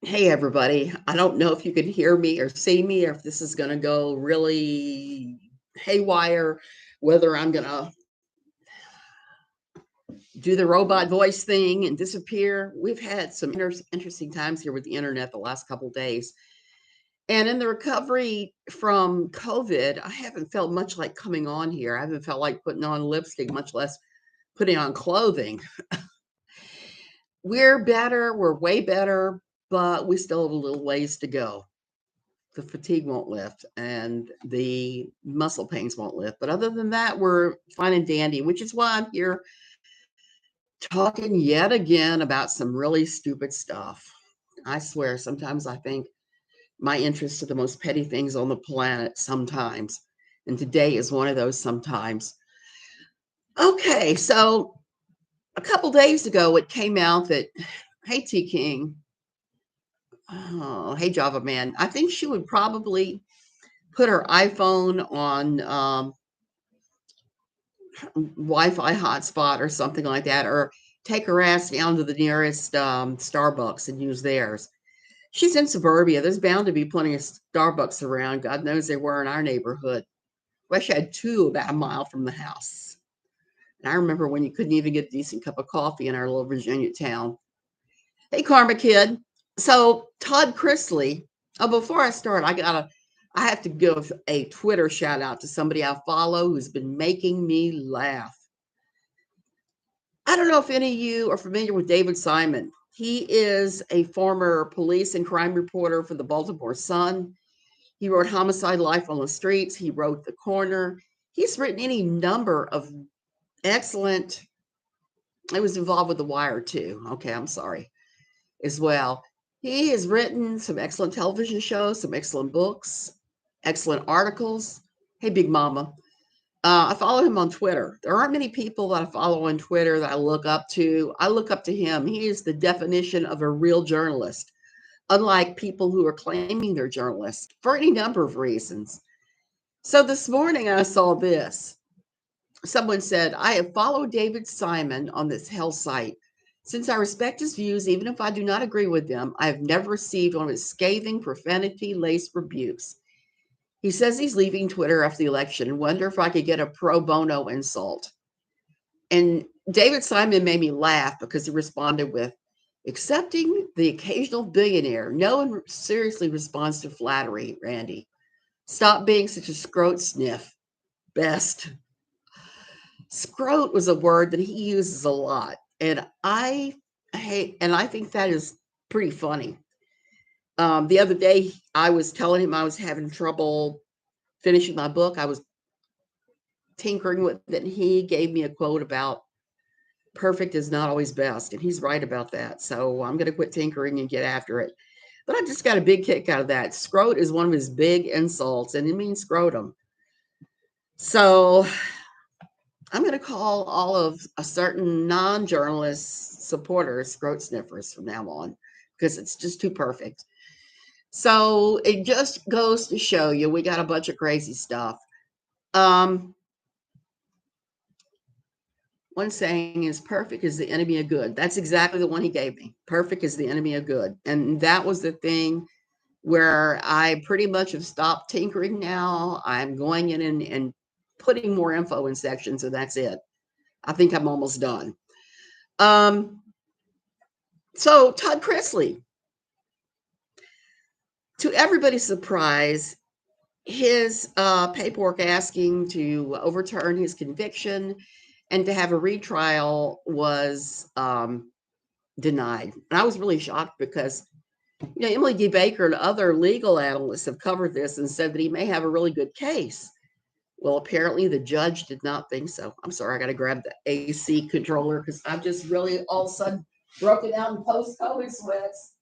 Hey, everybody. I don't know if you can hear me or see me or if this is going to go really haywire, whether I'm going to do the robot voice thing and disappear. We've had some interesting times here with the internet the last couple of days. And in the recovery from COVID, I haven't felt much like coming on here. I haven't felt like putting on lipstick, much less putting on clothing. We're better. We're way better, but we still have a little ways to go. The fatigue won't lift and the muscle pains won't lift. But other than that, we're fine and dandy, which is why I'm here talking yet again about some really stupid stuff. I swear, sometimes I think my interests are the most petty things on the planet sometimes. And today is one of those sometimes. Okay, so a couple days ago, it came out that, hey, T King, oh, hey, Java Man, I think she would probably put her iPhone on Wi-Fi hotspot or something like that, or take her ass down to the nearest Starbucks and use theirs. She's in suburbia. There's bound to be plenty of Starbucks around. God knows they were in our neighborhood. We actually had two about a mile from the house. And I remember when you couldn't even get a decent cup of coffee in our little Virginia town. Hey, Karma Kid. So Todd Chrisley. Oh, before I start, I have to give a Twitter shout out to somebody I follow who's been making me laugh. I don't know if any of you are familiar with David Simon. He is a former police and crime reporter for the Baltimore Sun. He wrote Homicide: Life on the Streets. He wrote The Corner. He's written any number of excellent, I was involved with The Wire too. Okay, I'm sorry, as well. He has written some excellent television shows, some excellent books, excellent articles. Hey, Big Mama. I follow him on Twitter. There aren't many people that I follow on Twitter that I look up to. I look up to him. He is the definition of a real journalist, unlike people who are claiming they're journalists for any number of reasons. So this morning I saw this. Someone said, I have followed David Simon on this hell site. Since I respect his views, even if I do not agree with them, I have never received one of his scathing, profanity-laced rebukes. He says he's leaving Twitter after the election and wonder if I could get a pro bono insult. And David Simon made me laugh because he responded with, accepting the occasional billionaire. No one seriously responds to flattery, Randy. Stop being such a scrote sniff. Best. Scrote was a word that he uses a lot. And I hate, and I think that is pretty funny. The other day, I was telling him I was having trouble finishing my book. I was tinkering with it, and he gave me a quote about perfect is not always best. And he's right about that. So I'm going to quit tinkering and get after it. But I just got a big kick out of that. Scrote is one of his big insults, and it means scrotum. So I'm going to call all of a certain non-journalist supporters scrote sniffers from now on because it's just too perfect. So it just goes to show you we got a bunch of crazy stuff. One saying is perfect is the enemy of good. That's exactly the one he gave me. Perfect is the enemy of good. And that was the thing where I pretty much have stopped tinkering now. I'm going in and putting more info in sections, and that's it. I think I'm almost done. So Todd Chrisley, to everybody's surprise, his paperwork asking to overturn his conviction and to have a retrial was denied. And I was really shocked because, Emily D. Baker and other legal analysts have covered this and said that he may have a really good case. Well, apparently the judge did not think so. I'm sorry, I got to grab the AC controller because I've just really all of a sudden broken out in post-COVID sweats.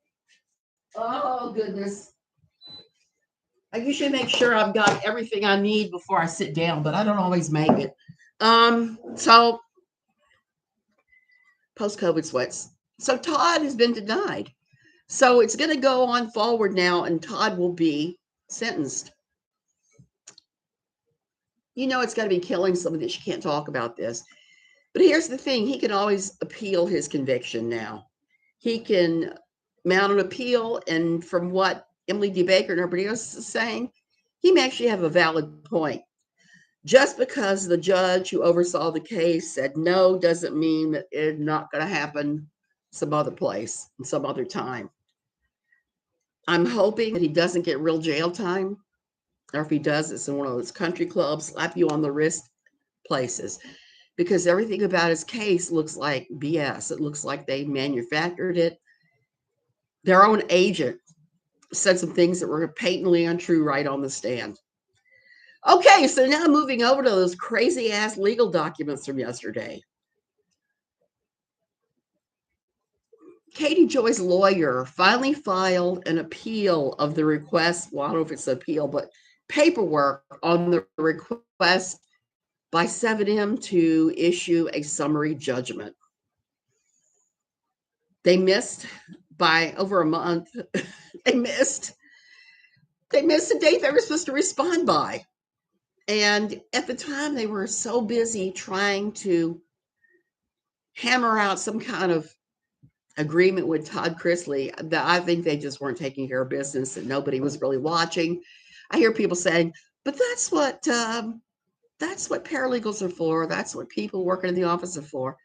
Oh, goodness. I usually make sure I've got everything I need before I sit down, but I don't always make it. So post-COVID sweats. So Todd has been denied. So it's going to go on forward now, and Todd will be sentenced. It's got to be killing somebody that you can't talk about this. But here's the thing. He can always appeal his conviction now. He can mount an appeal. And from what Emily D. Baker and everybody else is saying, he may actually have a valid point. Just because the judge who oversaw the case said no doesn't mean that it's not going to happen some other place and some other time. I'm hoping that he doesn't get real jail time, or if he does, it's in one of those country clubs, slap you on the wrist places, because everything about his case looks like BS. It looks like they manufactured it. Their own agent said some things that were patently untrue right on the stand. Okay, so now moving over to those crazy ass legal documents from yesterday. Katie Joy's lawyer finally filed an appeal of the request. Well, I don't know if it's an appeal, but paperwork on the request by 7M to issue a summary judgment. They missed by over a month. They missed the date they were supposed to respond by. And at the time, they were so busy trying to hammer out some kind of agreement with Todd Chrisley that I think they just weren't taking care of business and nobody was really watching. I hear people saying, but that's what paralegals are for. That's what people working in the office are for.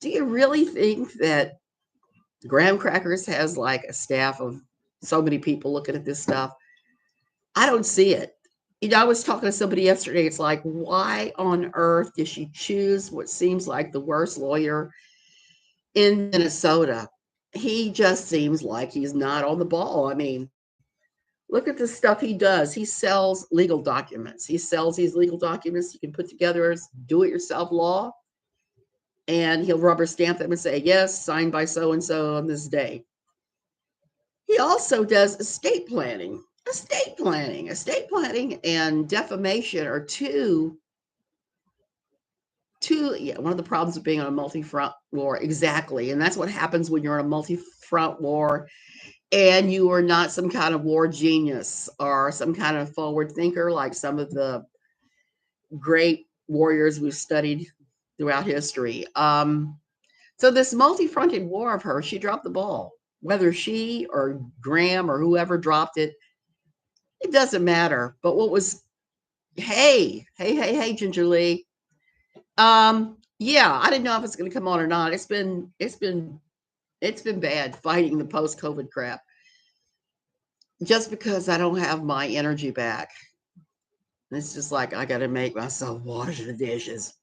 Do you really think that Graham Crackers has like a staff of so many people looking at this stuff? I don't see it. I was talking to somebody yesterday. It's like, why on earth did she choose what seems like the worst lawyer in Minnesota? He just seems like he's not on the ball. I mean, look at the stuff he does. He sells legal documents. He sells these legal documents you can put together as do-it-yourself law, and he'll rubber stamp them and say, yes, signed by so-and-so on this day. He also does estate planning. Estate planning and defamation are two, one of the problems of being on a multi-front war. Exactly. And that's what happens when you're on a multi-front war and you are not some kind of war genius or some kind of forward thinker like some of the great warriors we've studied throughout history. So this multi-fronted war of hers, she dropped the ball. Whether she or Graham or whoever dropped it, it doesn't matter. But what was, hey, Ginger Lee. Yeah, I didn't know if it's going to come on or not. It's been bad fighting the post-COVID crap. Just because I don't have my energy back. It's just like I got to make myself wash the dishes.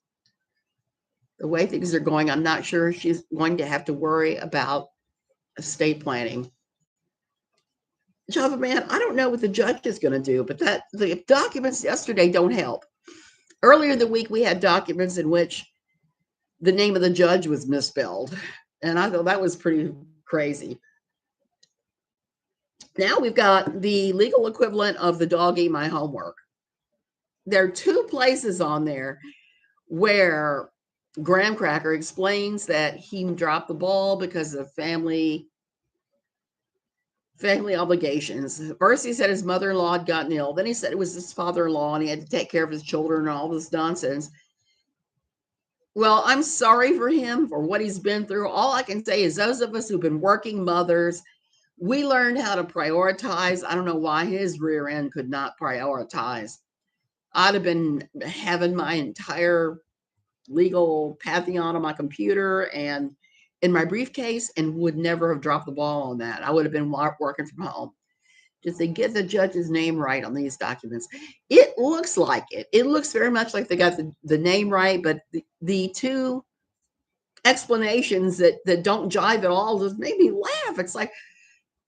The way things are going, I'm not sure she's going to have to worry about estate planning. Java man, I don't know what the judge is going to do, but the documents yesterday don't help. Earlier in the week, we had documents in which the name of the judge was misspelled, and I thought that was pretty crazy. Now we've got the legal equivalent of the dog ate my homework. There are two places on there where Graham Cracker explains that he dropped the ball because of family obligations. First, he said his mother-in-law had gotten ill. Then he said it was his father-in-law and he had to take care of his children and all this nonsense. Well, I'm sorry for him for what he's been through. All I can say is those of us who've been working mothers, we learned how to prioritize. I don't know why his rear end could not prioritize. I'd have been having my entire legal pantheon on my computer and in my briefcase and would never have dropped the ball on that. I would have been working from home. Just to get the judge's name right on these documents. It looks like it. It looks very much like they got the name right, but the two explanations that don't jive at all just made me laugh. It's like,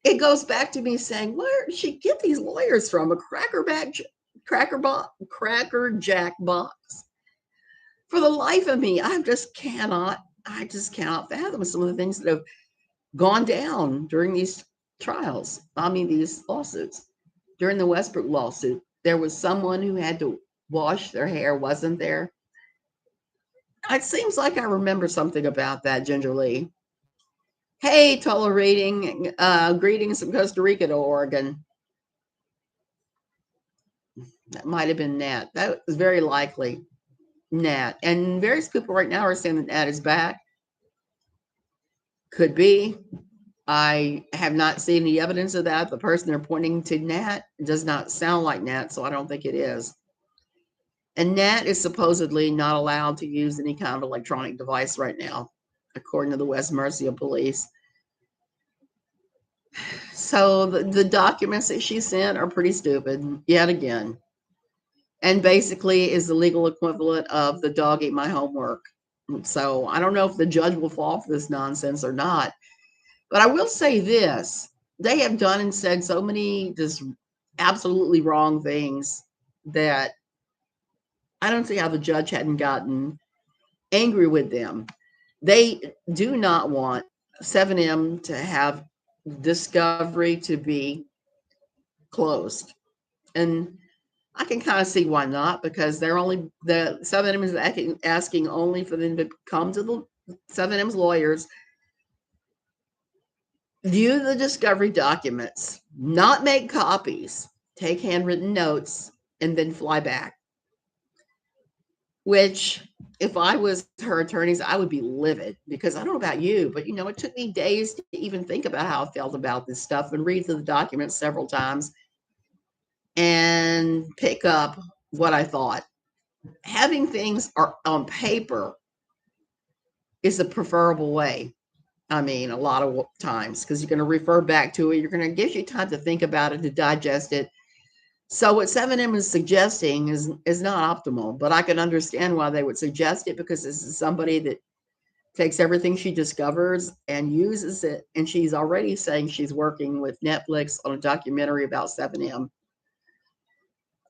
it goes back to me saying, where did she get these lawyers from? A Cracker Jack box. For the life of me, I just cannot fathom some of the things that have gone down during these trials. I mean, these lawsuits. During the Westbrook lawsuit, there was someone who had to wash their hair, wasn't there? It seems like I remember something about that, Ginger Lee. Hey, tolerating, greetings from Costa Rica to Oregon. That might have been Nat. That was very likely Nat. And various people right now are saying that Nat is back. Could be. I have not seen any evidence of that. The person they're pointing to, Nat, does not sound like Nat, so I don't think it is. And Nat is supposedly not allowed to use any kind of electronic device right now, according to the West Mercia police. So the documents that she sent are pretty stupid, yet again. And basically is the legal equivalent of the dog ate my homework. So I don't know if the judge will fall for this nonsense or not. But I will say this. They have done and said so many just absolutely wrong things that I don't see how the judge hadn't gotten angry with them. They do not want 7M to have discovery to be closed. And I can kind of see why not, because the 7M is asking only for them to come to the 7M's lawyers, view the discovery documents, not make copies, take handwritten notes, and then fly back. Which, if I was her attorneys, I would be livid, because I don't know about you, but it took me days to even think about how I felt about this stuff and read through the documents several times and pick up what I thought. Having things on paper is the preferable way. I mean, a lot of times, because you're going to refer back to it. You're going to give you time to think about it, to digest it. So what 7M is suggesting is not optimal, but I can understand why they would suggest it, because this is somebody that takes everything she discovers and uses it. And she's already saying she's working with Netflix on a documentary about 7M.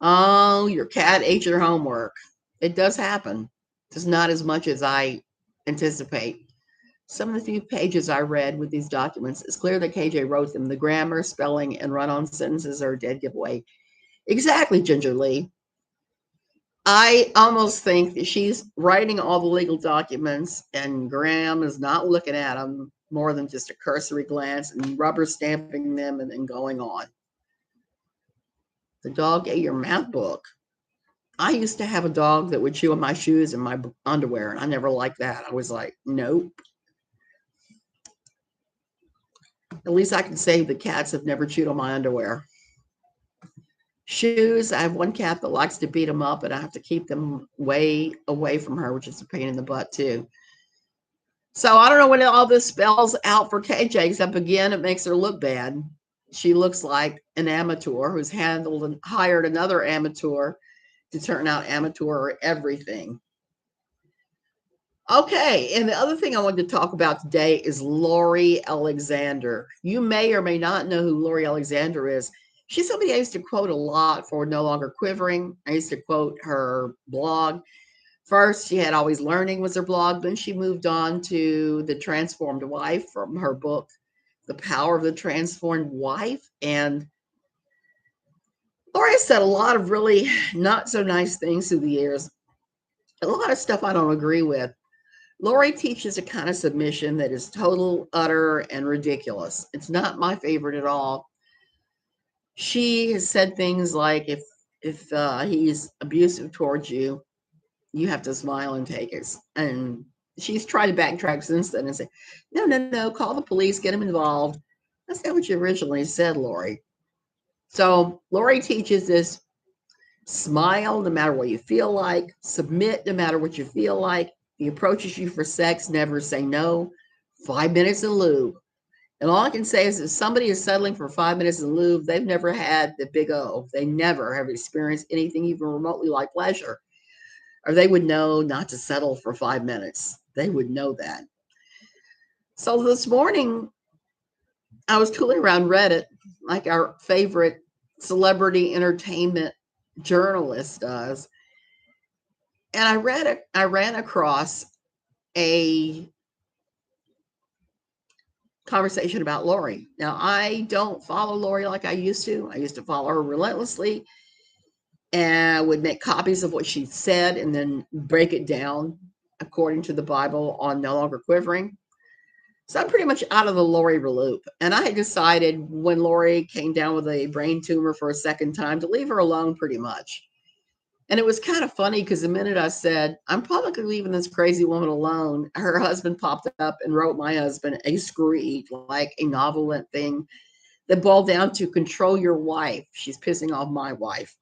Oh, your cat ate your homework. It does happen. Just not as much as I anticipate. Some of the few pages I read with these documents, it's clear that KJ wrote them. The grammar, spelling, and run-on sentences are a dead giveaway. Exactly, Ginger Lee. I almost think that she's writing all the legal documents and Graham is not looking at them more than just a cursory glance and rubber stamping them and then going on. The dog ate your math book. I used to have a dog that would chew on my shoes and my underwear, and I never liked that. I was like, nope. At least I can say the cats have never chewed on my underwear. Shoes, I have one cat that likes to beat them up, and I have to keep them way away from her, which is a pain in the butt too. So I don't know what all this spells out for KJ, except again, it makes her look bad. She looks like an amateur who's handled and hired another amateur to turn out amateur everything. Okay, and the other thing I wanted to talk about today is Lori Alexander. You may or may not know who Lori Alexander is. She's somebody I used to quote a lot for No Longer Quivering. I used to quote her blog. First, she had Always Learning was her blog. Then she moved on to The Transformed Wife from her book, The Power of the Transformed Wife. And Lori said a lot of really not so nice things through the years. A lot of stuff I don't agree with. Lori teaches a kind of submission that is total, utter, and ridiculous. It's not my favorite at all. She has said things like, if he's abusive towards you, you have to smile and take it. And she's tried to backtrack since then and say, no, call the police, get them involved. That's not what you originally said, Lori. So Lori teaches this: smile no matter what you feel like, submit no matter what you feel like. He approaches you for sex, never say no. 5 minutes in lube. And all I can say is if somebody is settling for 5 minutes in lube, they've never had the big O. They never have experienced anything even remotely like pleasure. Or they would know not to settle for 5 minutes. They would know that. So this morning, I was tooling around Reddit like our favorite celebrity entertainment journalist does. And I ran across a conversation about Lori. Now, I don't follow Lori like I used to. I used to follow her relentlessly and would make copies of what she said and then break it down according to the Bible on No Longer Quivering. So I'm pretty much out of the Lori loop. And I had decided when Lori came down with a brain tumor for a second time to leave her alone pretty much. And it was kind of funny because the minute I said, I'm probably leaving this crazy woman alone, her husband popped up and wrote my husband a screed, like a novelette thing that boiled down to control your wife. She's pissing off my wife,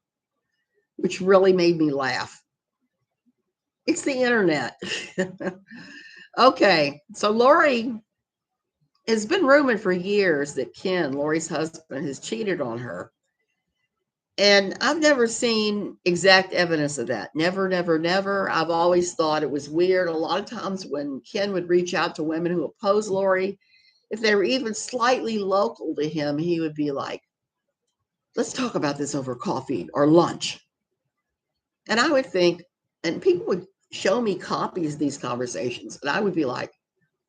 which really made me laugh. It's the internet. Okay, so Lori, it's been rumored for years that Ken, Lori's husband, has cheated on her. And I've never seen exact evidence of that. Never, never, never. I've always thought it was weird. A lot of times when Ken would reach out to women who oppose Lori, if they were even slightly local to him, he would be like, let's talk about this over coffee or lunch. And I would think, and people would show me copies of these conversations, and I would be like,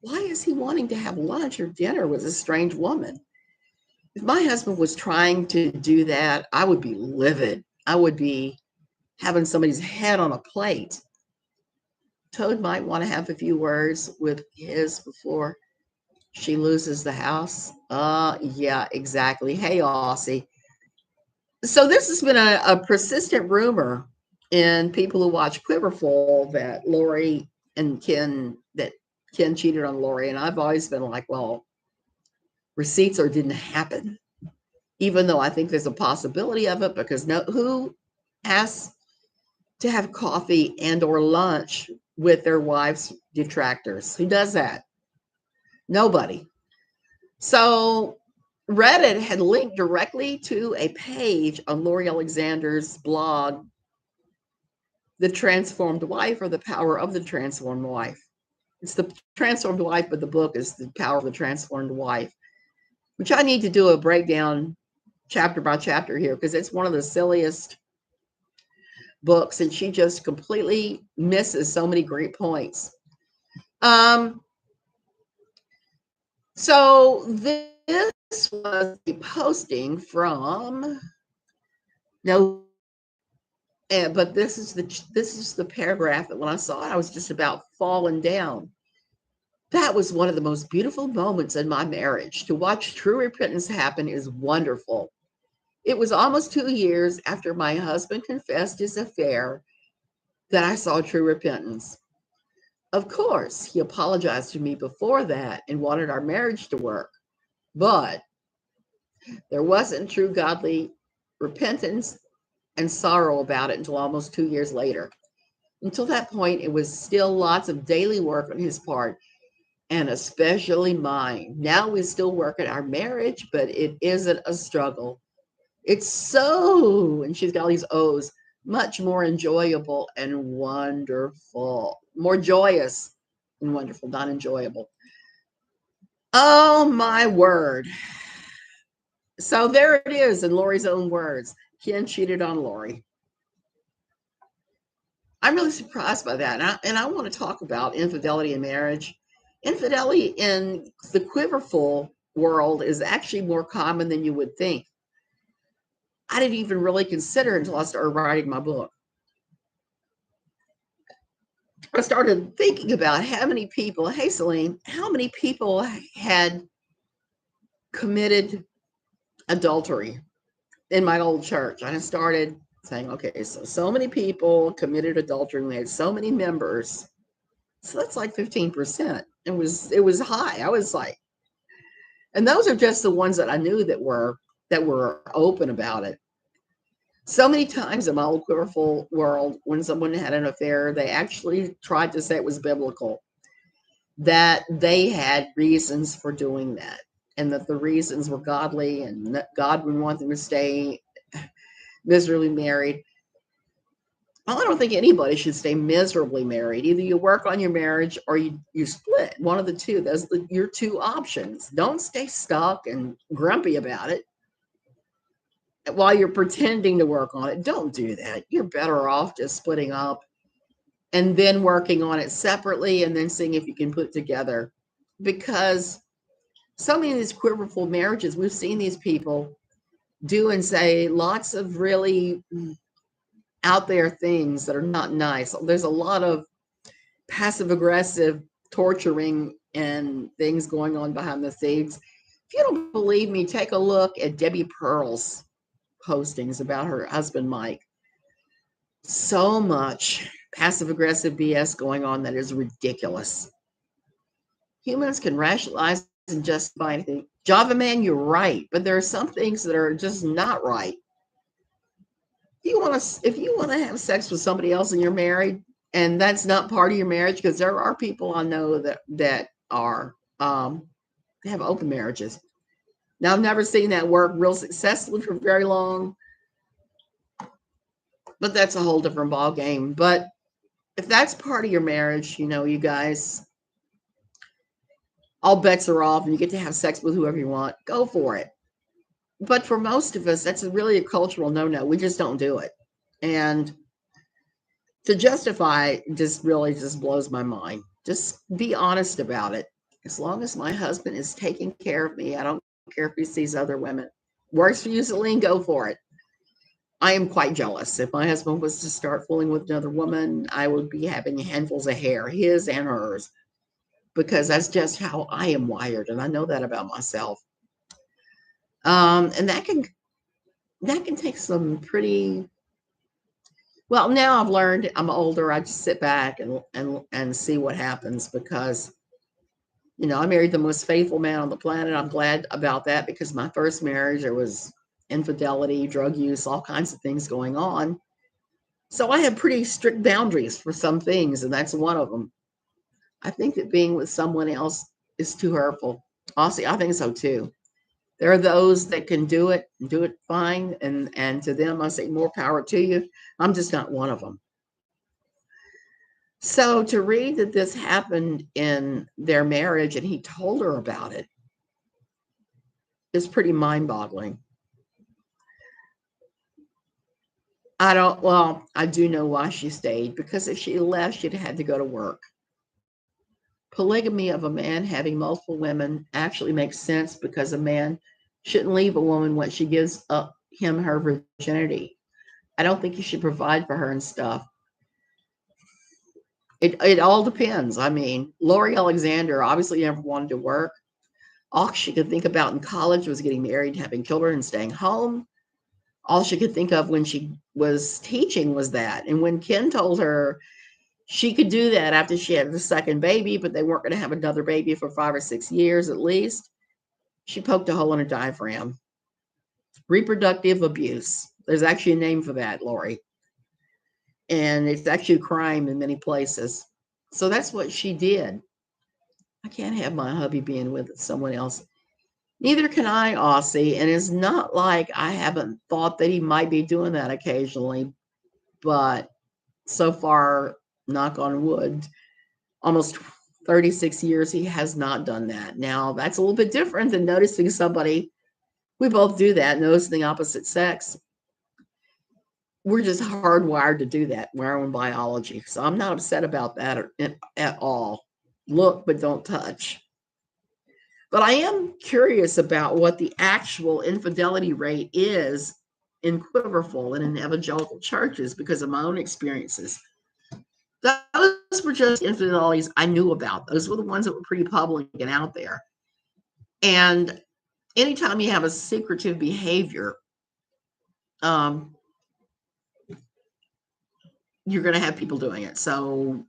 why is he wanting to have lunch or dinner with a strange woman? If my husband was trying to do that, I would be livid. I would be having somebody's head on a plate. Toad might want to have a few words with his before she loses the house. Yeah, exactly. Hey, Aussie. So this has been a persistent rumor in people who watch Quiverful that Lori and Ken, that Ken cheated on Lori. And I've always been like, well, receipts or didn't happen, even though I think there's a possibility of it, because who asks to have coffee and or lunch with their wife's detractors? Who does that? Nobody. So Reddit had linked directly to a page on Lori Alexander's blog, The Transformed Wife, or The Power of the Transformed Wife. It's The Transformed Wife, but the book is The Power of the Transformed Wife, which I need to do a breakdown chapter by chapter here because it's one of the silliest books, and she just completely misses so many great points. So this was a posting from but this is the paragraph that when I saw it, I was just about falling down. That was one of the most beautiful moments in my marriage. To watch true repentance happen is wonderful. It was almost 2 years after my husband confessed his affair that I saw true repentance. Of course, he apologized to me before that and wanted our marriage to work, but there wasn't true godly repentance and sorrow about it until almost 2 years later. Until that point, it was still lots of daily work on his part, and especially mine. Now we still work at our marriage, but it isn't a struggle. It's so, and she's got all these O's, much more enjoyable and wonderful. More joyous and wonderful, not enjoyable. Oh, my word. So there it is in Lori's own words. Ken cheated on Lori. I'm really surprised by that. And I want to talk about infidelity in marriage. Infidelity in the Quiverful world is actually more common than you would think. I didn't even really consider it until I started writing my book. I started thinking about how many people, hey, Celine, how many people had committed adultery in my old church. I started saying, okay, so many people committed adultery. We had so many members. So that's like 15%. It was high. I was like, and those are just the ones that I knew that were open about it. So many times in my old Quiverful world, when someone had an affair, they actually tried to say it was biblical, that they had reasons for doing that, and that the reasons were godly, and that God would want them to stay miserably married. Well, I don't think anybody should stay miserably married. Either you work on your marriage or you split. One of the two. Those are your two options. Don't stay stuck and grumpy about it while you're pretending to work on it. Don't do that. You're better off just splitting up and then working on it separately and then seeing if you can put it together. Because so many of these Quiverful marriages, we've seen these people do and say lots of really out there things that are not nice. There's a lot of passive aggressive torturing and things going on behind the scenes. If you don't believe me, take a look at Debbie Pearl's postings about her husband, Mike. so much passive aggressive BS going on that is ridiculous. Humans can rationalize and justify anything. Java man, you're right, but there are some things that are just not right. If you want to have sex with somebody else and you're married, and that's not part of your marriage, because there are people I know that are have open marriages. Now I've never seen that work real successfully for very long, but that's a whole different ball game. But if that's part of your marriage, you guys, all bets are off and you get to have sex with whoever you want, go for it. But for most of us, that's really a cultural no-no. We just don't do it. And to justify just really just blows my mind. Just be honest about it. As long as my husband is taking care of me, I don't care if he sees other women. Works for you, Celine, go for it. I am quite jealous. If my husband was to start fooling with another woman, I would be having handfuls of hair, his and hers, because that's just how I am wired, and I know that about myself. And that can take some pretty. Well, now I've learned. I'm older. I just sit back and see what happens, because I married the most faithful man on the planet. I'm glad about that, because my first marriage, there was infidelity, drug use, all kinds of things going on. So I have pretty strict boundaries for some things, and that's one of them. I think that being with someone else is too hurtful. Honestly, I think so too. There are those that can do it fine, and to them, I say more power to you. I'm just not one of them. So to read that this happened in their marriage and he told her about it is pretty mind-boggling. I do know why she stayed, because if she left, she'd had to go to work. Polygamy of a man having multiple women actually makes sense, because a man shouldn't leave a woman when she gives up him her virginity. I don't think you should provide for her and stuff. It all depends. I mean, Lori Alexander obviously never wanted to work. All she could think about in college was getting married, having children, and staying home. All she could think of when she was teaching was that. And when Ken told her she could do that after she had the second baby, but they weren't going to have another baby for 5 or 6 years at least, she poked a hole in her diaphragm. Reproductive abuse. There's actually a name for that, Lori. And it's actually a crime in many places. So that's what she did. I can't have my hubby being with someone else. Neither can I, Aussie. And it's not like I haven't thought that he might be doing that occasionally. But so far, knock on wood, almost 36 years, he has not done that. Now, that's a little bit different than noticing somebody. We both do that, noticing the opposite sex. We're just hardwired to do that in our own biology. So I'm not upset about that at all. Look, but don't touch. But I am curious about what the actual infidelity rate is in Quiverful and in evangelical churches, because of my own experiences. Those were just infidelities I knew about. Those were the ones that were pretty public and out there. And anytime you have a secretive behavior, you're going to have people doing it. So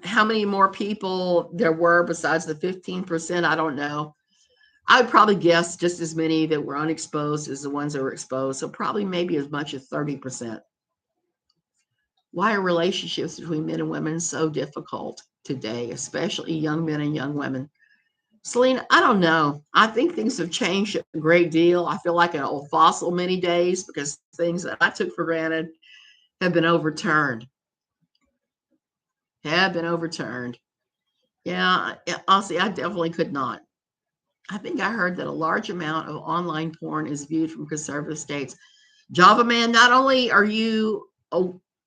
how many more people there were besides the 15%, I don't know. I would probably guess just as many that were unexposed as the ones that were exposed. So probably maybe as much as 30%. Why are relationships between men and women so difficult today, especially young men and young women? Celine, I don't know. I think things have changed a great deal. I feel like an old fossil many days, because things that I took for granted have been overturned. Yeah, honestly, I definitely could not. I think I heard that a large amount of online porn is viewed from conservative states. Java man, not only are you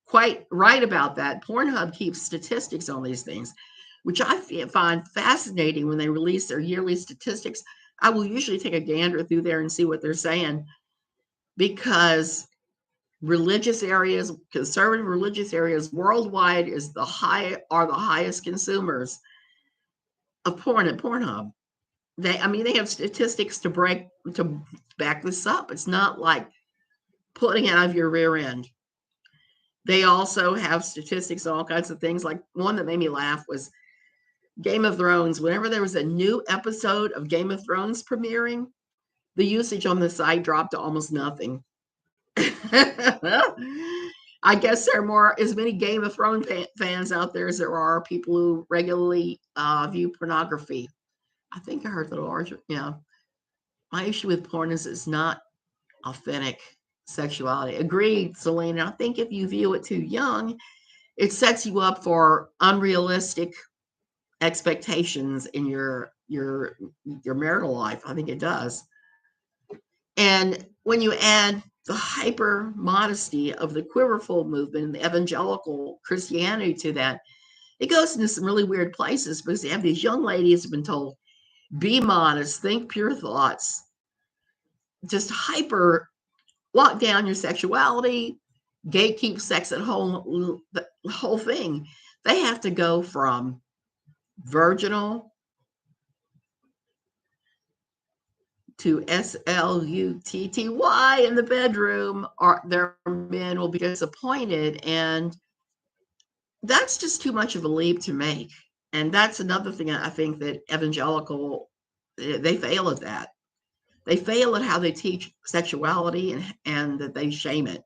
quite right about that, Pornhub keeps statistics on these things, which I find fascinating. When they release their yearly statistics, I will usually take a gander through there and see what they're saying, because religious areas, conservative religious areas worldwide are the highest consumers of porn at Pornhub. They have statistics to back this up. It's not like pulling it out of your rear end. They also have statistics on all kinds of things. Like one that made me laugh was Game of Thrones. Whenever there was a new episode of Game of Thrones premiering, the usage on the site dropped to almost nothing. I guess there are more as many Game of Thrones fans out there as there are people who regularly view pornography. I think I heard the larger, my issue with porn is it's not authentic sexuality. Agreed, Selena. I think if you view it too young, it sets you up for unrealistic expectations in your marital life. I think it does. And when you add the hyper modesty of the quiverful movement and the evangelical Christianity to that, it goes into some really weird places because you have these young ladies who've been told, be modest, think pure thoughts, just hyper lock down your sexuality, gatekeep sex at home, the whole thing. They have to go from virginal to slutty in the bedroom, or their men will be disappointed. And that's just too much of a leap to make. And that's another thing I think that evangelical, they fail at that. They fail at how they teach sexuality and that they shame it.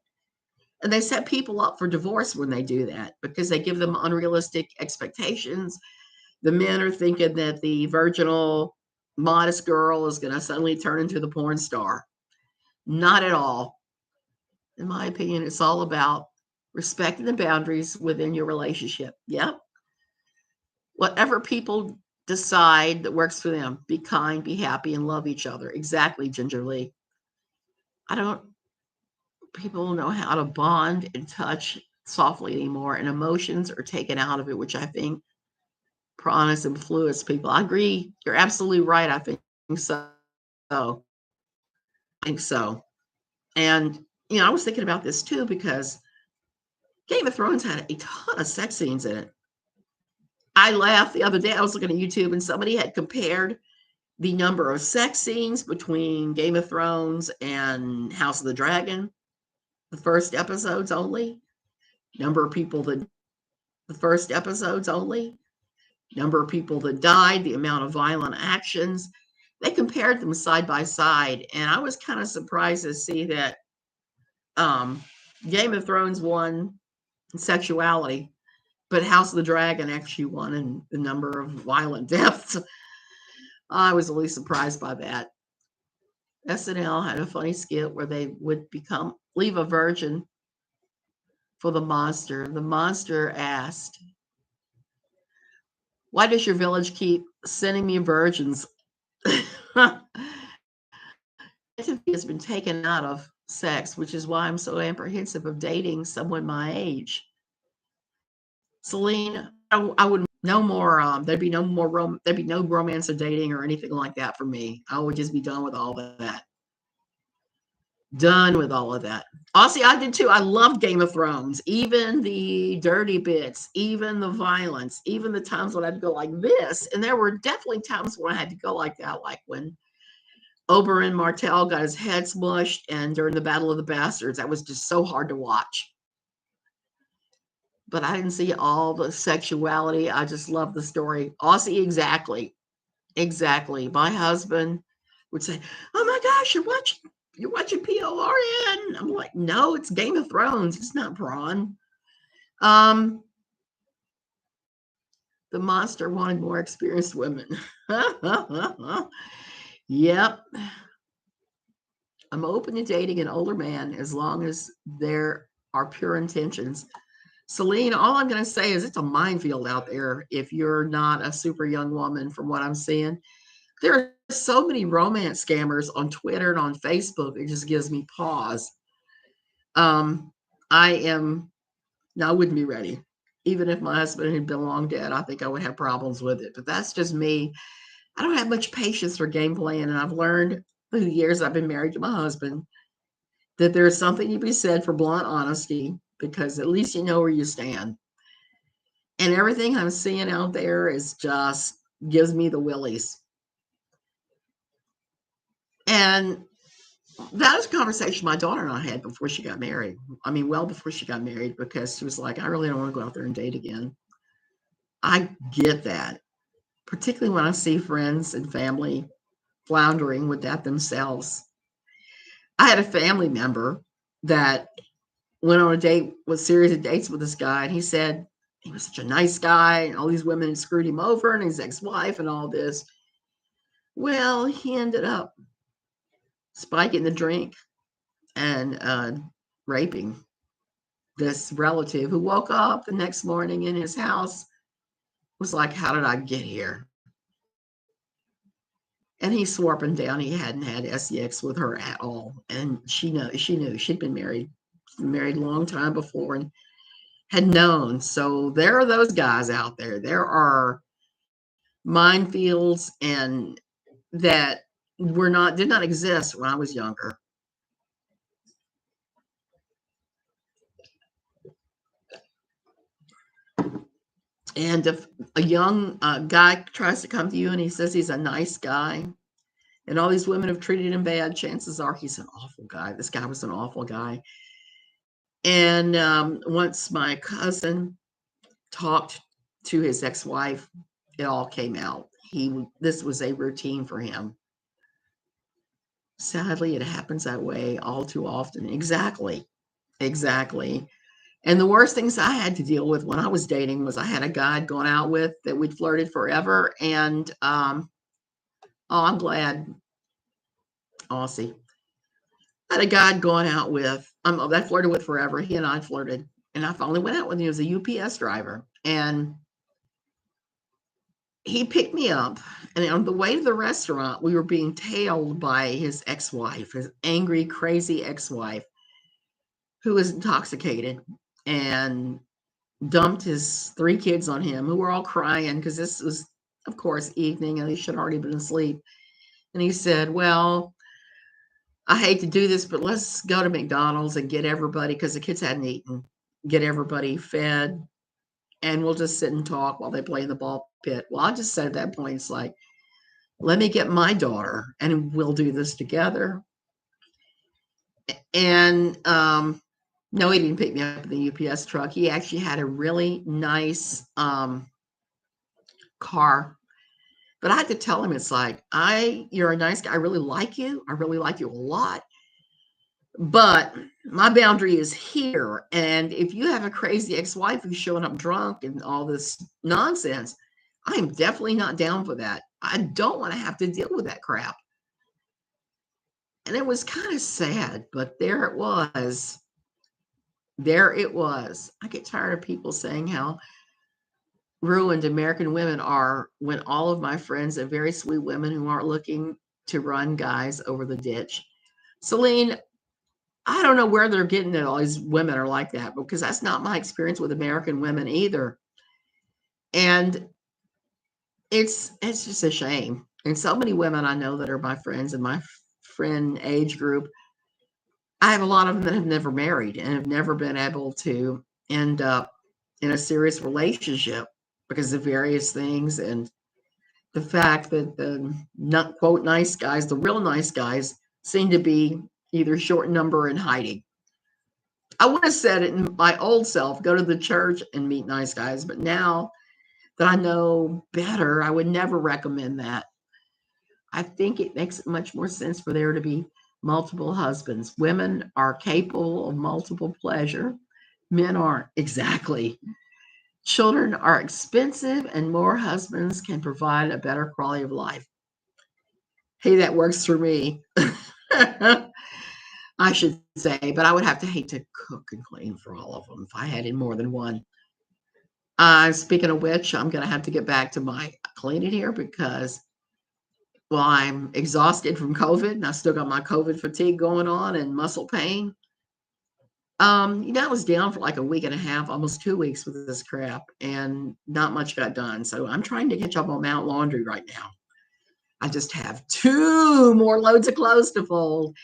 And they set people up for divorce when they do that because they give them unrealistic expectations. The men are thinking that the virginal, modest girl is going to suddenly turn into the porn star. Not at all. In my opinion, it's all about respecting the boundaries within your relationship. Yep. Whatever people decide that works for them, be kind, be happy, and love each other. Exactly, Ginger Lee. People know how to bond and touch softly anymore, and emotions are taken out of it, which I think piranhas influence people. I agree. You're absolutely right. I think so. I think so. And, I was thinking about this too, because Game of Thrones had a ton of sex scenes in it. I laughed the other day. I was looking at YouTube and somebody had compared the number of sex scenes between Game of Thrones and House of the Dragon, the first episodes only. Number of people that the first episodes only, number of people that died, the amount of violent actions. They compared them side by side, and I was kind of surprised to see that Game of Thrones won in sexuality, but House of the Dragon actually won in the number of violent deaths. I was really surprised by that. SNL had a funny skit where they would leave a virgin for the monster. The monster asked, "Why does your village keep sending me virgins?" Has been taken out of sex, which is why I'm so apprehensive of dating someone my age. Celine, I wouldn't no more. There'd be no more there'd be no romance or dating or anything like that for me. I would just be done with all that. Done with all of that. Honestly, I did too. I loved Game of Thrones, even the dirty bits, even the violence, even the times when I'd go like this. And there were definitely times when I had to go like that, like when Oberyn Martell got his head smushed and during the Battle of the Bastards. That was just so hard to watch. But I didn't see all the sexuality. I just love the story. Aussie, exactly. Exactly. My husband would say, "Oh my gosh, you're watching PORN." I'm like, "No, it's Game of Thrones. It's not prawn." The monster wanted more experienced women. Yep. I'm open to dating an older man as long as there are pure intentions. Celine, all I'm going to say is it's a minefield out there if you're not a super young woman, from what I'm seeing. There are so many romance scammers on Twitter and on Facebook. It just gives me pause. I wouldn't be ready. Even if my husband had been long dead, I think I would have problems with it. But that's just me. I don't have much patience for game playing. And I've learned through the years I've been married to my husband that there's something to be said for blunt honesty, because at least you know where you stand. And everything I'm seeing out there is just gives me the willies. And that was a conversation my daughter and I had before she got married. I mean, well before she got married, because she was like, I really don't want to go out there and date again. I get that, particularly when I see friends and family floundering with that themselves. I had a family member that went on a date with series of dates with this guy, and he said he was such a nice guy, and all these women had screwed him over, and his ex-wife, and all this. Well, he ended up spiking the drink and raping this relative, who woke up the next morning in his house, was like, how did I get here? And he swore up and down he hadn't had sex with her at all. And she knew she'd been married a long time before and had known. So there are those guys out there. There are minefields and that did not exist when I was younger. And if a young guy tries to come to you and he says he's a nice guy, and all these women have treated him bad, chances are he's an awful guy. This guy was an awful guy. And once my cousin talked to his ex-wife, it all came out. This was a routine for him. Sadly, it happens that way all too often. Exactly. Exactly. And the worst things I had to deal with when I was dating was I had a guy I'd gone out with that we'd flirted forever. And oh, I'm glad, Aussie. I had a guy I'd gone out with, that I flirted with forever. He and I flirted. And I finally went out with him. He was a UPS driver. And he picked me up. And on the way to the restaurant, we were being tailed by his ex-wife, his angry, crazy ex-wife, who was intoxicated and dumped his 3 kids on him, who were all crying because this was, of course, evening and they should have already been asleep. And he said, well, I hate to do this, but let's go to McDonald's and get everybody, because the kids hadn't eaten, get everybody fed, and we'll just sit and talk while they play in the ball pit. Well, I just said at that point, it's like, let me get my daughter and we'll do this together. And no, he didn't pick me up in the UPS truck. He actually had a really nice car. But I had to tell him, it's like, you're a nice guy. I really like you. I really like you a lot. But my boundary is here. And if you have a crazy ex-wife who's showing up drunk and all this nonsense, I am definitely not down for that. I don't want to have to deal with that crap. And it was kind of sad, but there it was. There it was. I get tired of people saying how ruined American women are when all of my friends are very sweet women who aren't looking to run guys over the ditch. Celine, I don't know where they're getting that all these women are like that, because that's not my experience with American women either. And it's just a shame. And so many women I know that are my friends in my friend age group, I have a lot of them that have never married and have never been able to end up in a serious relationship because of various things, and the fact that the not quote nice guys, the real nice guys, seem to be either short in number and hiding. I would have said it in my old self, go to the church and meet nice guys, but now that I know better, I would never recommend that. I think it makes much more sense for there to be multiple husbands. Women are capable of multiple pleasure. Men aren't. Exactly. Children are expensive, and more husbands can provide a better quality of life. Hey, that works for me. I should say, but I would have to hate to cook and clean for all of them if I had more than one. Speaking of which, I'm going to have to get back to my cleaning here because, well, I'm exhausted from COVID, and I still got my COVID fatigue going on and muscle pain. I was down for like a week and a half, almost 2 weeks with this crap, and not much got done. So I'm trying to catch up on Mount Laundry right now. I just have 2 more loads of clothes to fold,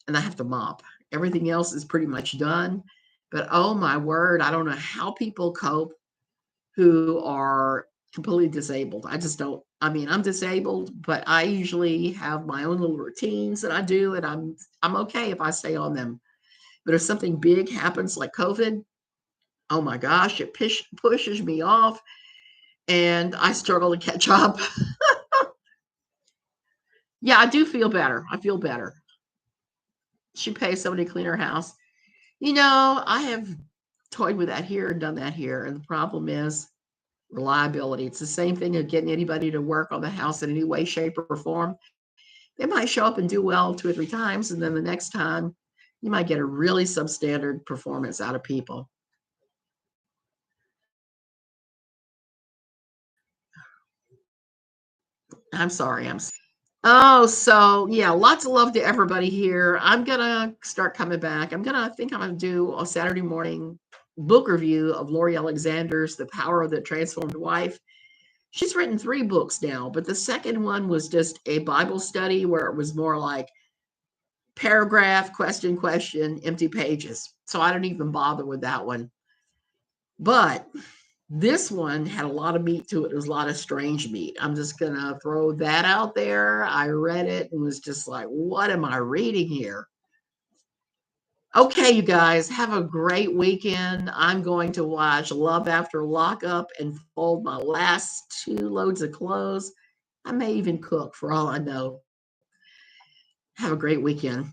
and I have to mop. Everything else is pretty much done. But oh my word, I don't know how people cope who are completely disabled. I just don't, I mean, I'm disabled, but I usually have my own little routines that I do, and I'm okay if I stay on them. But if something big happens like COVID, oh my gosh, it pushes me off and I struggle to catch up. Yeah, I do feel better. I feel better. She pays somebody to clean her house. I have toyed with that here and done that here. And the problem is reliability. It's the same thing of getting anybody to work on the house in any way, shape, or form. They might show up and do well 2 or 3 times, and then the next time you might get a really substandard performance out of people. I'm sorry. Oh, so yeah, lots of love to everybody here. I'm gonna start coming back. I think I'm gonna do a Saturday morning book review of Lori Alexander's The Power of the Transformed Wife. She's written 3 books now, but the second one was just a Bible study where it was more like paragraph, question, empty pages. So I don't even bother with that one. But this one had a lot of meat to it. It was a lot of strange meat. I'm just going to throw that out there. I read it and was just like, what am I reading here? Okay, you guys, have a great weekend. I'm going to watch Love After Lockup and fold my last 2 loads of clothes. I may even cook for all I know. Have a great weekend.